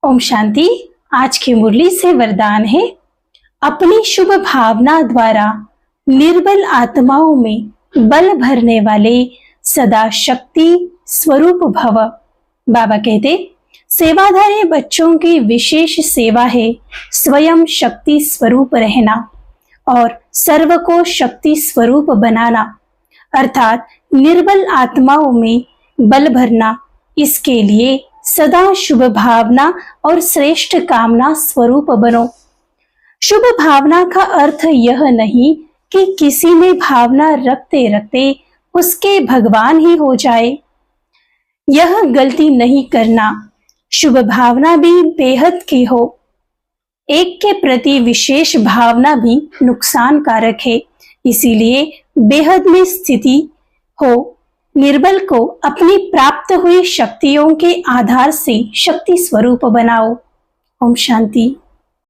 ओम शांति। आज की मुरली से वरदान है, अपनी शुभ भावना द्वारा निर्बल आत्माओं में बल भरने वाले सदा शक्ति स्वरूप भव। बाबा कहते, सेवाधारी बच्चों की विशेष सेवा है स्वयं शक्ति स्वरूप रहना और सर्व को शक्ति स्वरूप बनाना, अर्थात निर्बल आत्माओं में बल भरना। इसके लिए सदा शुभ भावना और श्रेष्ठ कामना स्वरूप बनो। शुभ भावना का अर्थ यह नहीं कि किसी में भावना रखते रखते उसके भगवान ही हो जाए, यह गलती नहीं करना। शुभ भावना भी बेहद की हो, एक के प्रति विशेष भावना भी नुकसानकारक है, इसीलिए बेहद में स्थिति हो। निर्बल को अपनी प्राप्त हुई शक्तियों के आधार से शक्ति स्वरूप बनाओ। ओम शांति।